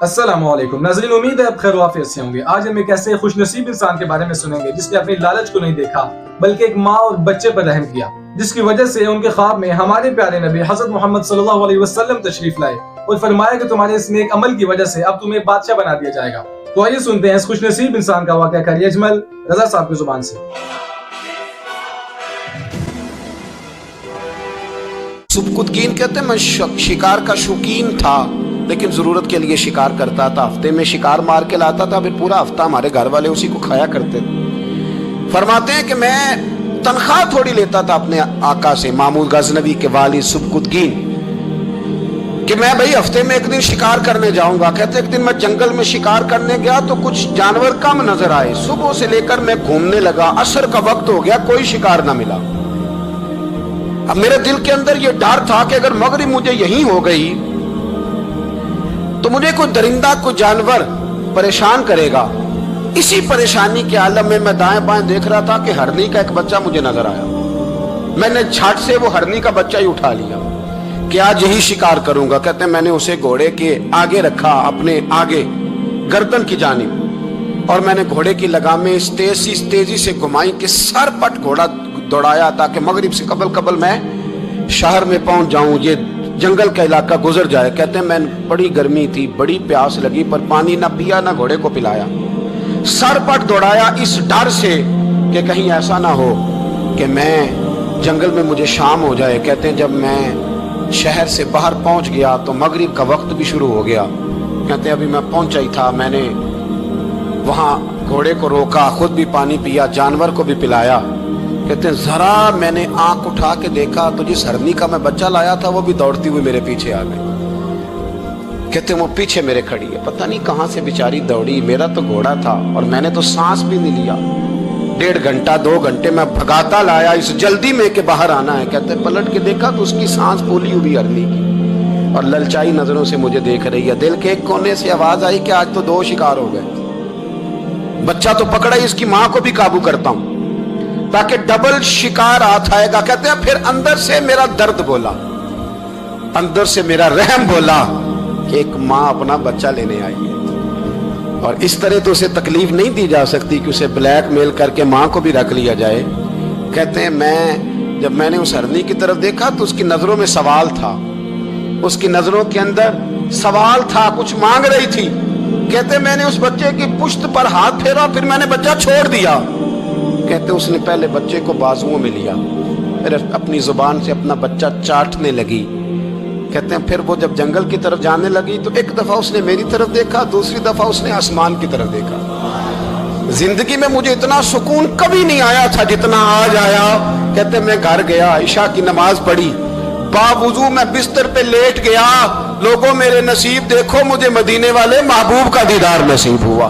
السلام علیکم ناظرین، امید ہے آپ خیر و عافیت سے ہوں گے۔ آج ہم ایک ایسے خوش نصیب انسان کے بارے میں سنیں گے جس نے اپنی لالچ کو نہیں دیکھا بلکہ ایک ماں اور بچے پر رحم کیا، جس کی وجہ سے ان کے خواب میں ہمارے پیارے نبی حضرت محمد صلی اللہ علیہ وسلم تشریف لائے اور فرمایا کہ تمہارے اس نیک عمل کی وجہ سے اب تمہیں بادشاہ بنا دیا جائے گا۔ تو آئیے سنتے ہیں اس خوش نصیب انسان کا واقعہ قاری اجمل رضا صاحب کی زبان سے۔ سبکتگین کہتے ہیں میں شکار کا شوقین تھا، لیکن ضرورت کے لیے شکار کرتا تھا۔ ہفتے میں شکار مار کے لاتا تھا، پھر پورا ہفتہ ہمارے گھر والے اسی کو کھایا کرتے تھے۔ فرماتے ہیں کہ میں تنخواہ تھوڑی لیتا تھا اپنے آقا سے، محمود غزنوی کے والد سبکتگین، کہ میں بھئی ہفتے میں ایک دن شکار کرنے جاؤں گا۔ کہتے ایک دن میں جنگل میں شکار کرنے گیا تو کچھ جانور کم نظر آئے۔ صبح سے لے کر میں گھومنے لگا، عصر کا وقت ہو گیا، کوئی شکار نہ ملا۔ اب میرے دل کے اندر یہ ڈر تھا کہ اگر مغرب مجھے یہیں ہو گئی تو مجھے کوئی درندہ کوئی جانور پریشان کرے گا۔ اسی پریشانی کے عالم میں میں دائیں بائیں دیکھ رہا تھا کہ ہرنی کا ایک بچہ مجھے نظر آیا۔ میں نے جھٹ سے وہ ہرنی کا بچہ ہی اٹھا لیا کہ آج یہی شکار کروں گا۔ کہتے ہیں میں نے اسے گھوڑے کے آگے رکھا، اپنے آگے گردن کی جانب، اور میں نے گھوڑے کی لگامیں اس تیزی سے گھمائی کہ سر پٹ گھوڑا دوڑایا تاکہ مغرب سے قبل میں شہر میں پہنچ جاؤں، یہ جنگل کا علاقہ گزر جائے۔ کہتے ہیں میں بڑی گرمی تھی، بڑی پیاس لگی، پر پانی نہ پیا نہ گھوڑے کو پلایا۔ سر پٹ دوڑایا اس ڈر سے کہ کہیں ایسا نہ ہو کہ میں جنگل میں مجھے شام ہو جائے۔ کہتے ہیں جب میں شہر سے باہر پہنچ گیا تو مغرب کا وقت بھی شروع ہو گیا۔ کہتے ہیں ابھی میں پہنچا ہی تھا، میں نے وہاں گھوڑے کو روکا، خود بھی پانی پیا، جانور کو بھی پلایا۔ کہتے ہیں ذرا میں نے آنکھ اٹھا کے دیکھا تو جس ہرنی کا میں بچہ لایا تھا وہ بھی دوڑتی ہوئی میرے پیچھے آ گئی۔ کہتے ہیں وہ پیچھے میرے کھڑی ہے، پتہ نہیں کہاں سے بیچاری دوڑی۔ میرا تو گھوڑا تھا اور میں نے تو سانس بھی نہیں لیا۔ 1.5 گھنٹہ 2 گھنٹے میں بھگاتا لایا اس جلدی میں کہ باہر آنا ہے۔ کہتے ہیں پلٹ کے دیکھا تو اس کی سانس پھولی ہوئی ہرنی کی اور للچائی نظروں سے مجھے دیکھ رہی ہے۔ دل کے ایک کونے سے آواز آئی کہ آج تو 2 شکار ہو گئے۔ بچہ تو پکڑا ہی، اس کی ماں کو بھی قابو کرتا ہوں تاکہ ڈبل شکار ہاتھ آئے گا۔ کہتے ہیں پھر اندر سے میرا درد بولا، اندر سے میرا رحم بولا کہ ایک ماں اپنا بچہ لینے آئی ہے اور اس طرح تو اسے تکلیف نہیں دی جا سکتی کہ اسے بلیک میل کر کے ماں کو بھی رکھ لیا جائے۔ کہتے ہیں جب میں نے اس ہرنی کی طرف دیکھا تو اس کی نظروں میں سوال تھا، اس کی نظروں کے اندر سوال تھا، کچھ مانگ رہی تھی۔ کہتے ہیں میں نے اس بچے کی پشت پر ہاتھ پھیرا، پھر میں نے بچہ چھوڑ دیا۔ کہتے اس نے پہلے بچے کو بازوؤں میں لیا، پھر اپنی زبان سے اپنا بچہ چاٹنے لگی۔ کہتے ہیں پھر وہ جب جنگل کی طرف جانے لگی تو ایک دفعہ اس نے میری طرف دیکھا، دوسری دفعہ اس نے آسمان کی طرف دیکھا۔ زندگی میں مجھے اتنا سکون کبھی نہیں آیا تھا جتنا آج آیا۔ کہتے ہیں میں گھر گیا، عشاء کی نماز پڑھی، باوضو میں بستر پہ لیٹ گیا۔ لوگوں میرے نصیب دیکھو، مجھے مدینے والے محبوب کا دیدار نصیب ہوا۔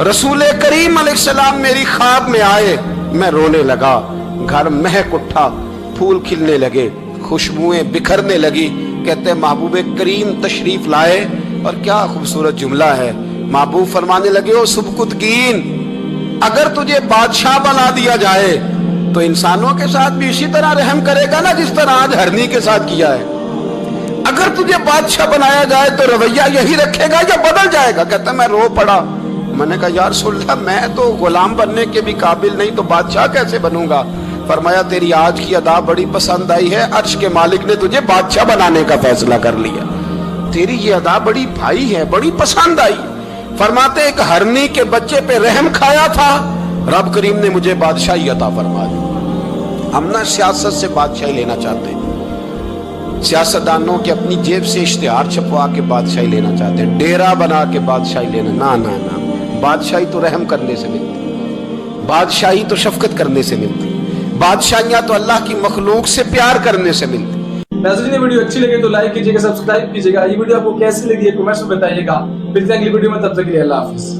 رسول کریم علیہ السلام میری خواب میں آئے، میں رونے لگا، گھر مہک اٹھا، پھول کھلنے لگے، خوشبوئیں بکھرنے لگی۔ کہتے ہیں محبوب کریم تشریف لائے اور کیا خوبصورت جملہ ہے۔ محبوب فرمانے لگے او سبکتگین، اگر تجھے بادشاہ بنا دیا جائے تو انسانوں کے ساتھ بھی اسی طرح رحم کرے گا نا جس طرح آج ہرنی کے ساتھ کیا ہے۔ اگر تجھے بادشاہ بنایا جائے تو رویہ یہی رکھے گا یا بدل جائے گا؟ کہتا ہے میں رو پڑا، میں نے کہا یا رسول اللہ میں تو غلام بننے کے بھی قابل نہیں، تو بادشاہ کیسے بنوں گا؟ فرمایا تیری آج کی ادا بڑی پسند آئی ہے، عرش کے مالک نے تجھے بادشاہ بنانے کا فیصلہ کر لیا، تیری یہ ادا بڑی بھائی ہے، بڑی پسند آئی۔ فرماتے ایک ہرنی کے بچے پہ رحم کھایا تھا، رب کریم نے مجھے بادشاہی عطا فرما دی۔ ہم نہ سیاست سے بادشاہی لینا چاہتے ہیں، سیاستدانوں کے اپنی جیب سے اشتہار چھپوا کے بادشاہی لینا چاہتے ہیں، ڈیرا بنا کے بادشاہی لینا، نہ بادشاہی تو رحم کرنے سے ملتی، بادشاہی تو شفقت کرنے سے ملتی، بادشاہیاں تو اللہ کی مخلوق سے پیار کرنے سے ملتی۔ ناظرین یہ ویڈیو اچھی لگے تو لائک کیجیے گا، سبسکرائب کیجیے گا۔ یہ ویڈیو آپ کو کیسی لگی ہے کمنٹس میں بتائیے گا۔ ملتے ہیں اگلی ویڈیو میں، تب تک کے لیے اللہ حافظ۔